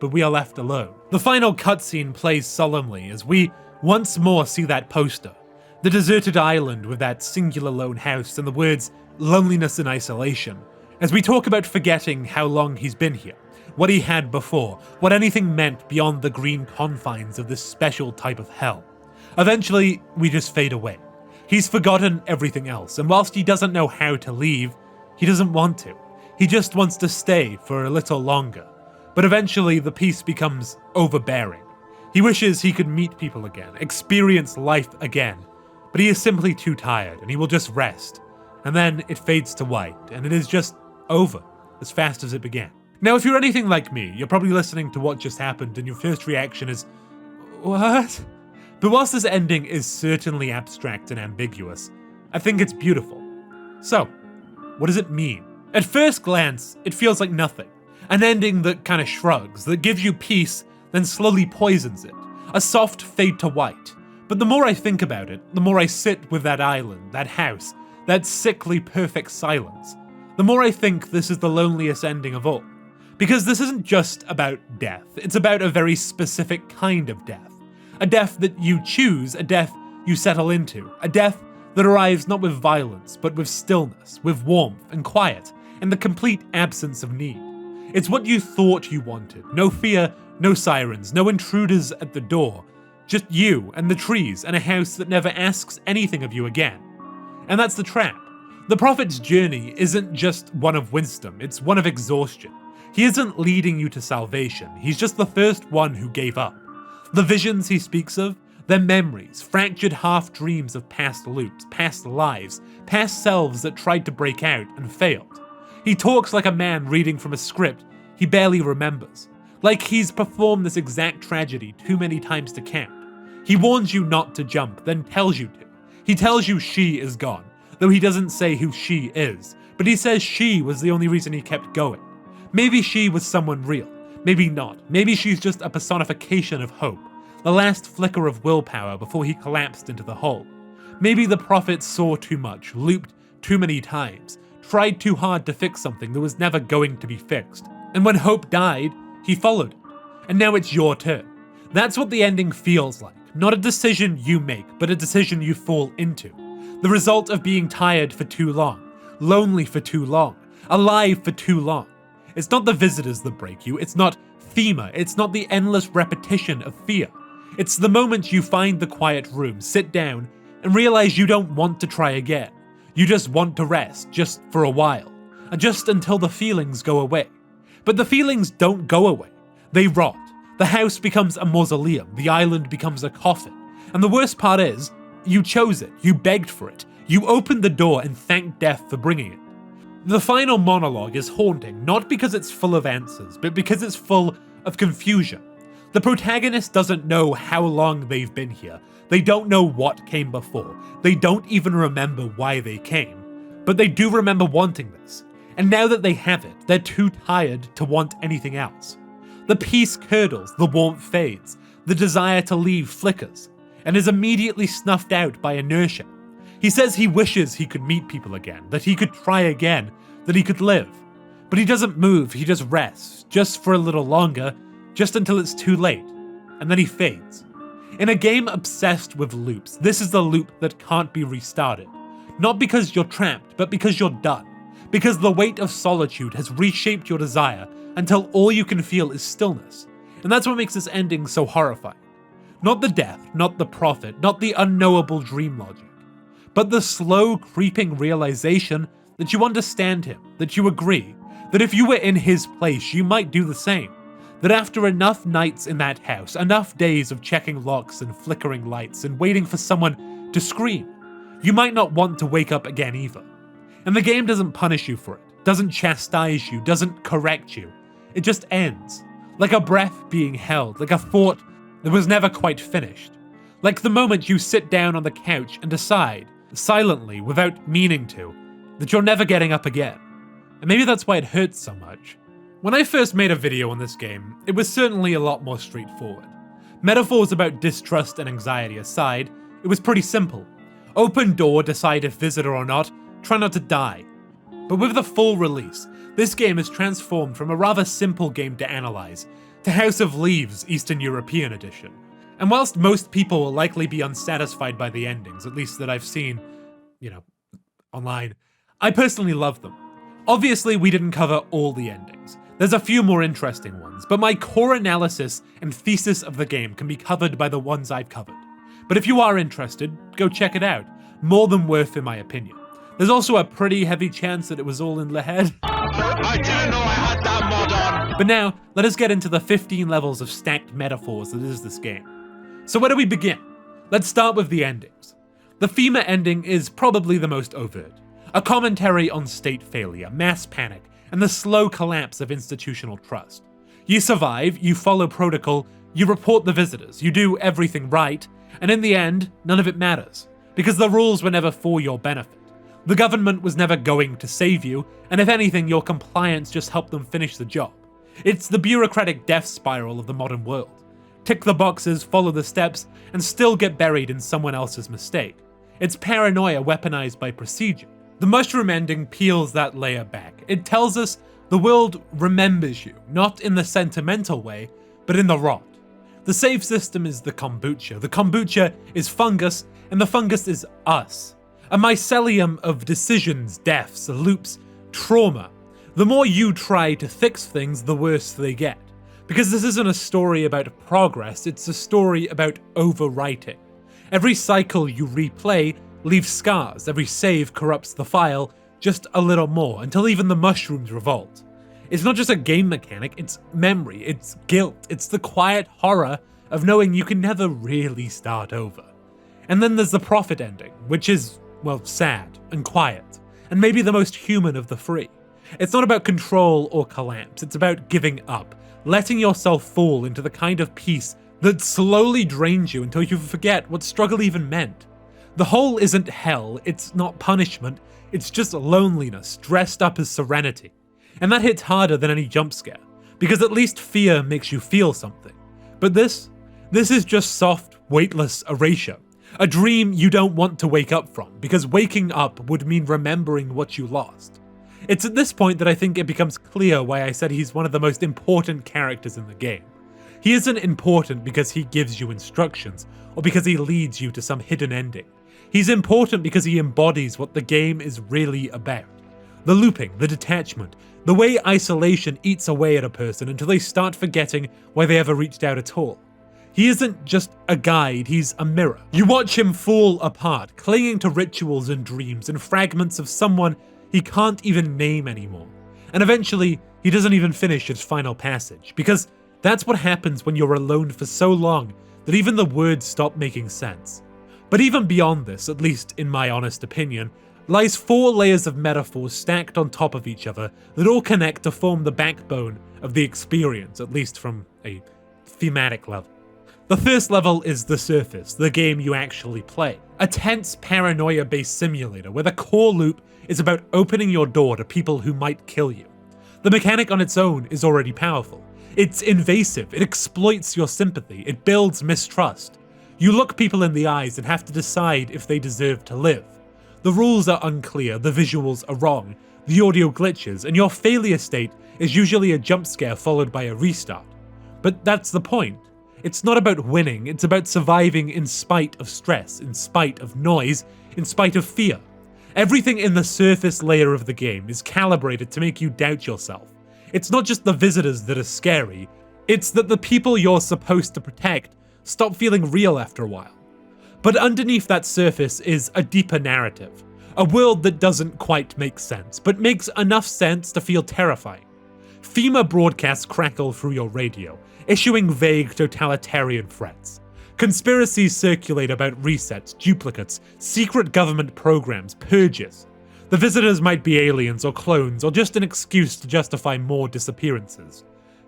But we are left alone. The final cutscene plays solemnly as we once more see that poster, the deserted island with that singular lone house and the words loneliness and isolation, as we talk about forgetting how long he's been here, what he had before, what anything meant beyond the green confines of this special type of hell. Eventually, we just fade away. He's forgotten everything else, and whilst he doesn't know how to leave, he doesn't want to. He just wants to stay for a little longer. But eventually, the peace becomes overbearing. He wishes he could meet people again, experience life again, but he is simply too tired, and he will just rest. And then it fades to white, and it is just over, as fast as it began. Now, if you're anything like me, you're probably listening to what just happened, and your first reaction is, what? But whilst this ending is certainly abstract and ambiguous, I think it's beautiful. So, what does it mean? At first glance, it feels like nothing. An ending that kind of shrugs, that gives you peace, then slowly poisons it. A soft fade to white. But the more I think about it, the more I sit with that island, that house, that sickly perfect silence, the more I think this is the loneliest ending of all. Because this isn't just about death, it's about a very specific kind of death. A death that you choose, a death you settle into, a death that arrives not with violence, but with stillness, with warmth and quiet, and the complete absence of need. It's what you thought you wanted. No fear, no sirens, no intruders at the door. Just you and the trees and a house that never asks anything of you again. And that's the trap. The prophet's journey isn't just one of wisdom, it's one of exhaustion. He isn't leading you to salvation, he's just the first one who gave up. The visions he speaks of, they're memories, fractured half-dreams of past loops, past lives, past selves that tried to break out and failed. He talks like a man reading from a script he barely remembers, like he's performed this exact tragedy too many times to count. He warns you not to jump, then tells you to. He tells you she is gone, though he doesn't say who she is, but he says she was the only reason he kept going. Maybe she was someone real, maybe not. Maybe she's just a personification of hope, the last flicker of willpower before he collapsed into the hole. Maybe the prophet saw too much, looped too many times, tried too hard to fix something that was never going to be fixed. And when hope died, he followed it. And now it's your turn. That's what the ending feels like. Not a decision you make, but a decision you fall into. The result of being tired for too long, lonely for too long, alive for too long. It's not the visitors that break you, it's not FEMA, it's not the endless repetition of fear. It's the moment you find the quiet room, sit down, and realize you don't want to try again. You just want to rest, just for a while, and just until the feelings go away. But the feelings don't go away, they rot. The house becomes a mausoleum, the island becomes a coffin. And the worst part is, you chose it, you begged for it, you opened the door and thanked death for bringing it. The final monologue is haunting, not because it's full of answers, but because it's full of confusion. The protagonist doesn't know how long they've been here, they don't know what came before, they don't even remember why they came, but they do remember wanting this. And now that they have it, they're too tired to want anything else. The peace curdles, the warmth fades, the desire to leave flickers, and is immediately snuffed out by inertia. He says he wishes he could meet people again, that he could try again, that he could live. But he doesn't move, he just rests, just for a little longer, just until it's too late, and then he fades. In a game obsessed with loops, this is the loop that can't be restarted. Not because you're trapped, but because you're done. Because the weight of solitude has reshaped your desire until all you can feel is stillness. And that's what makes this ending so horrifying. Not the death, not the prophet, not the unknowable dream logic, but the slow creeping realization that you understand him, that you agree, that if you were in his place, you might do the same. That after enough nights in that house, enough days of checking locks and flickering lights and waiting for someone to scream, you might not want to wake up again either. And the game doesn't punish you for it, doesn't chastise you, doesn't correct you. It just ends. Like a breath being held, like a thought that was never quite finished. Like the moment you sit down on the couch and decide, silently, without meaning to, that you're never getting up again. And maybe that's why it hurts so much. When I first made a video on this game, it was certainly a lot more straightforward. Metaphors about distrust and anxiety aside, it was pretty simple. Open door, decide if visitor or not, try not to die. But with the full release, this game has transformed from a rather simple game to analyze, to House of Leaves Eastern European Edition. And whilst most people will likely be unsatisfied by the endings, at least that I've seen, online, I personally love them. Obviously, we didn't cover all the endings. There's a few more interesting ones, but my core analysis and thesis of the game can be covered by the ones I've covered. But if you are interested, go check it out. More than worth in my opinion. There's also a pretty heavy chance that it was all in the head. I didn't know I had that mod on! But now, let us get into the 15 levels of stacked metaphors that is this game. So where do we begin? Let's start with the endings. The FEMA ending is probably the most overt. A commentary on state failure, mass panic, and the slow collapse of institutional trust. You survive, you follow protocol, you report the visitors, you do everything right, and in the end, none of it matters. Because the rules were never for your benefit. The government was never going to save you, and if anything, your compliance just helped them finish the job. It's the bureaucratic death spiral of the modern world. Tick the boxes, follow the steps, and still get buried in someone else's mistake. It's paranoia weaponized by procedure. The mushroom ending peels that layer back. It tells us the world remembers you, not in the sentimental way, but in the rot. The save system is the kombucha is fungus, and the fungus is us. A mycelium of decisions, deaths, loops, trauma. The more you try to fix things, the worse they get. Because this isn't a story about progress, it's a story about overwriting. Every cycle you replay leaves scars, every save corrupts the file just a little more, until even the mushrooms revolt. It's not just a game mechanic, it's memory, it's guilt, it's the quiet horror of knowing you can never really start over. And then there's the profit ending, which is, well, sad and quiet, and maybe the most human of the three. It's not about control or collapse, it's about giving up, letting yourself fall into the kind of peace that slowly drains you until you forget what struggle even meant. The hole isn't hell, it's not punishment, it's just loneliness dressed up as serenity. And that hits harder than any jump scare, because at least fear makes you feel something. But this is just soft, weightless erasure. A dream you don't want to wake up from, because waking up would mean remembering what you lost. It's at this point that I think it becomes clear why I said he's one of the most important characters in the game. He isn't important because he gives you instructions, or because he leads you to some hidden ending. He's important because he embodies what the game is really about. The looping, the detachment, the way isolation eats away at a person until they start forgetting why they ever reached out at all. He isn't just a guide, he's a mirror. You watch him fall apart, clinging to rituals and dreams and fragments of someone he can't even name anymore. And eventually, he doesn't even finish his final passage, because that's what happens when you're alone for so long that even the words stop making sense. But even beyond this, at least in my honest opinion, lies 4 layers of metaphors stacked on top of each other that all connect to form the backbone of the experience, at least from a thematic level. The first level is the surface, the game you actually play. A tense paranoia-based simulator where the core loop is about opening your door to people who might kill you. The mechanic on its own is already powerful. It's invasive, it exploits your sympathy, it builds mistrust. You look people in the eyes and have to decide if they deserve to live. The rules are unclear, the visuals are wrong, the audio glitches, and your failure state is usually a jump scare followed by a restart. But that's the point. It's not about winning, it's about surviving in spite of stress, in spite of noise, in spite of fear. Everything in the surface layer of the game is calibrated to make you doubt yourself. It's not just the visitors that are scary, it's that the people you're supposed to protect stop feeling real after a while. But underneath that surface is a deeper narrative, a world that doesn't quite make sense, but makes enough sense to feel terrifying. FEMA broadcasts crackle through your radio, issuing vague totalitarian threats. Conspiracies circulate about resets, duplicates, secret government programs, purges. The visitors might be aliens or clones or just an excuse to justify more disappearances.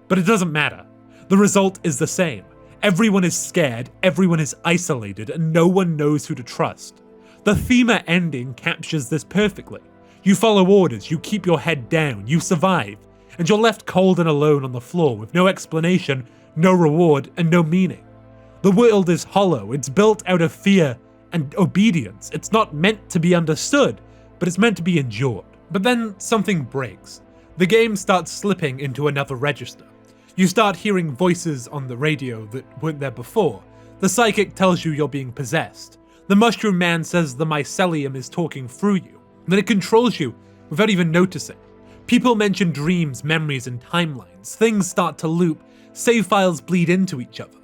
But it doesn't matter. The result is the same. Everyone is scared, everyone is isolated, and no one knows who to trust. The FEMA ending captures this perfectly. You follow orders, you keep your head down, you survive, and you're left cold and alone on the floor with no explanation, no reward, and no meaning. The world is hollow, it's built out of fear and obedience. It's not meant to be understood, but it's meant to be endured. But then something breaks. The game starts slipping into another register. You start hearing voices on the radio that weren't there before. The psychic tells you you're being possessed. The mushroom man says the mycelium is talking through you, and that it controls you without even noticing. People mention dreams, memories, and timelines. Things start to loop. Save files bleed into each other.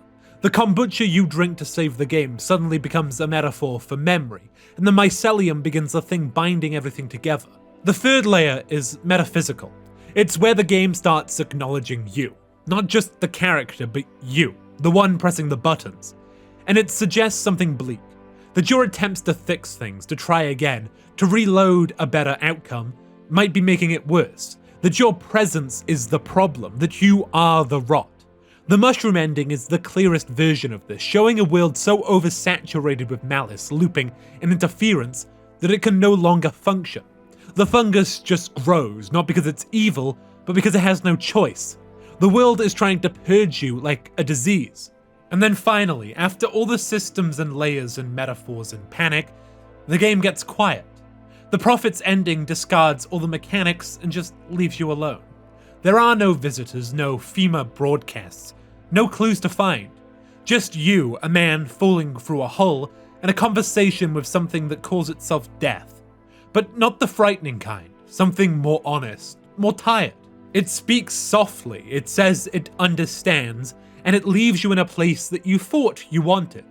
The kombucha you drink to save the game suddenly becomes a metaphor for memory, and the mycelium begins the thing binding everything together. The third layer is metaphysical. It's where the game starts acknowledging you. Not just the character, but you, the one pressing the buttons. And it suggests something bleak. That your attempts to fix things, to try again, to reload a better outcome, might be making it worse. That your presence is the problem, that you are the rot. The mushroom ending is the clearest version of this, showing a world so oversaturated with malice, looping, and interference that it can no longer function. The fungus just grows, not because it's evil, but because it has no choice. The world is trying to purge you like a disease. And then finally, after all the systems and layers and metaphors and panic, the game gets quiet. The Prophet's ending discards all the mechanics and just leaves you alone. There are no visitors, no FEMA broadcasts, no clues to find. Just you, a man falling through a hole, and a conversation with something that calls itself death. But not the frightening kind, something more honest, more tired. It speaks softly, it says it understands, and it leaves you in a place that you thought you wanted.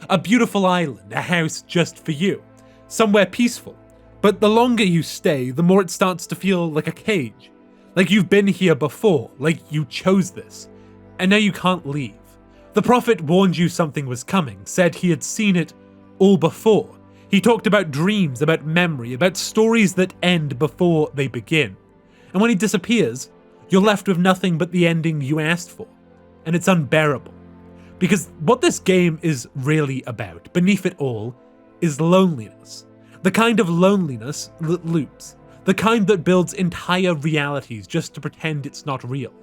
A beautiful island, a house just for you, somewhere peaceful. But the longer you stay, the more it starts to feel like a cage. Like you've been here before, like you chose this, and now you can't leave. The prophet warned you something was coming, said he had seen it all before. He talked about dreams, about memory, about stories that end before they begin. And when he disappears, you're left with nothing but the ending you asked for. And it's unbearable. Because what this game is really about, beneath it all, is loneliness. The kind of loneliness that loops. The kind that builds entire realities just to pretend it's not real.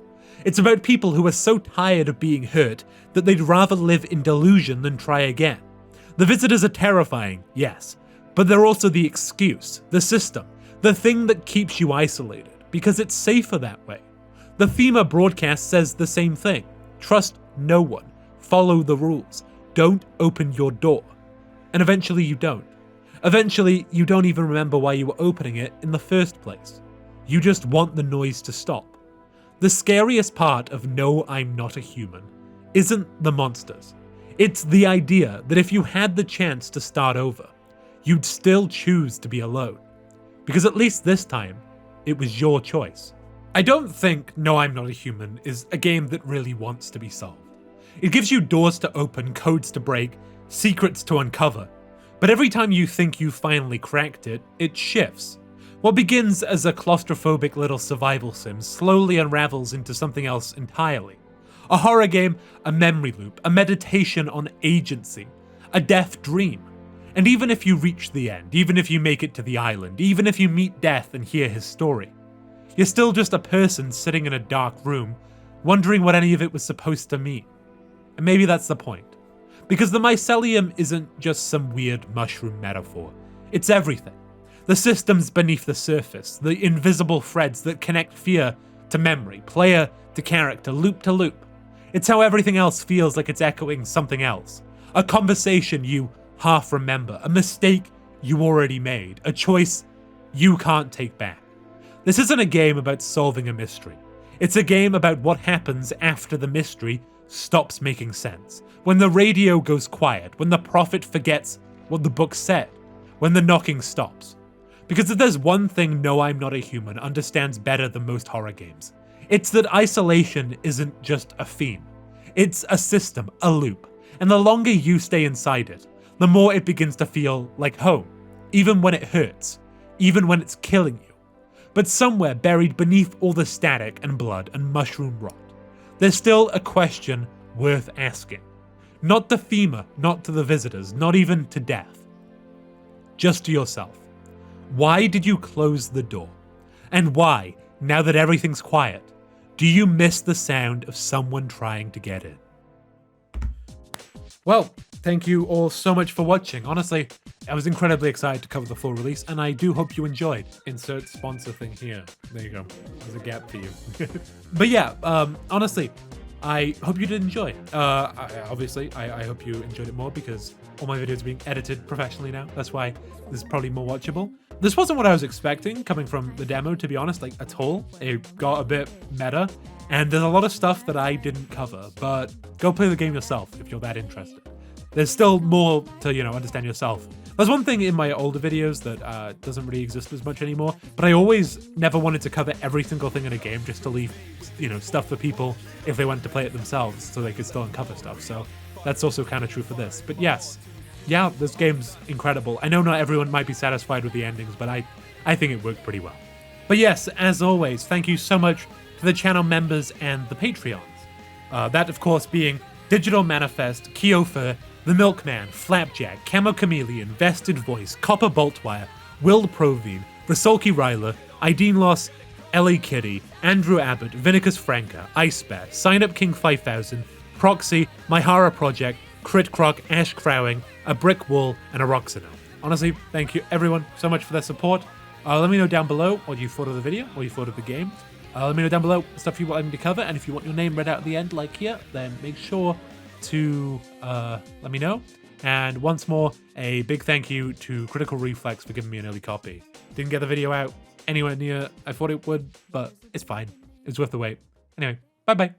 It's about people who are so tired of being hurt that they'd rather live in delusion than try again. The visitors are terrifying, yes, but they're also the excuse, the system, the thing that keeps you isolated, because it's safer that way. The FEMA broadcast says the same thing. Trust no one. Follow the rules. Don't open your door. And eventually you don't. Eventually, you don't even remember why you were opening it in the first place. You just want the noise to stop. The scariest part of No, I'm Not a Human isn't the monsters. It's the idea that if you had the chance to start over, you'd still choose to be alone. Because at least this time, it was your choice. I don't think No, I'm Not a Human is a game that really wants to be solved. It gives you doors to open, codes to break, secrets to uncover. But every time you think you finally cracked it, it shifts. What begins as a claustrophobic little survival sim slowly unravels into something else entirely. A horror game, a memory loop, a meditation on agency, a death dream. And even if you reach the end, even if you make it to the island, even if you meet death and hear his story, you're still just a person sitting in a dark room, wondering what any of it was supposed to mean. And maybe that's the point. Because the mycelium isn't just some weird mushroom metaphor. It's everything. The systems beneath the surface, the invisible threads that connect fear to memory, player to character, loop to loop. It's how everything else feels like it's echoing something else. A conversation you half remember, a mistake you already made, a choice you can't take back. This isn't a game about solving a mystery. It's a game about what happens after the mystery stops making sense. When the radio goes quiet, when the prophet forgets what the book said, when the knocking stops. Because if there's one thing No, I'm Not a Human understands better than most horror games, it's that isolation isn't just a theme. It's a system, a loop. And the longer you stay inside it, the more it begins to feel like home, even when it hurts, even when it's killing you. But somewhere buried beneath all the static and blood and mushroom rot, there's still a question worth asking. Not to FEMA, not to the visitors, not even to death. Just to yourself. Why did you close the door? And why, now that everything's quiet, do you miss the sound of someone trying to get in? Well, thank you all so much for watching. Honestly, I was incredibly excited to cover the full release, and I do hope you enjoyed. Insert sponsor thing here. There you go. There's a gap for you. But yeah, honestly, I hope you did enjoy. Obviously, I hope you enjoyed it more because all my videos are being edited professionally now. That's why this is probably more watchable. This wasn't what I was expecting coming from the demo, to be honest, like at all. It got a bit meta, and there's a lot of stuff that I didn't cover, but go play the game yourself if you're that interested. There's still more to, understand yourself. There's one thing in my older videos that doesn't really exist as much anymore, but I always never wanted to cover every single thing in a game just to leave, stuff for people if they wanted to play it themselves so they could still uncover stuff. So that's also kind of true for this. But yes, yeah, this game's incredible. I know not everyone might be satisfied with the endings, but I think it worked pretty well. But yes, as always, thank you so much to the channel members and the Patreons. That, of course, being Digital Manifest, Kiofer, The Milkman, Flapjack, Camo Chameleon, Vested Voice, Copper Boltwire, Will Provine, Rasulki Ryler, Ideen Loss, LA Kitty, Andrew Abbott, Vinicus Franca, Ice Bear, Sign Up King 5000, Proxy, My Horror Project, Crit Croc, Ash Crowing, A Brick Wall, and a Roxano. Honestly, thank you everyone so much for their support. Let me know down below what you thought of the video, what you thought of the game. Let me know down below stuff you want me to cover, and if you want your name read out at the end like here, then make sure to let me know. And once more, a big thank you to Critical Reflex for giving me an early copy. Didn't get the video out, anywhere near I thought it would, but it's fine. It's worth the wait. Anyway, bye-bye.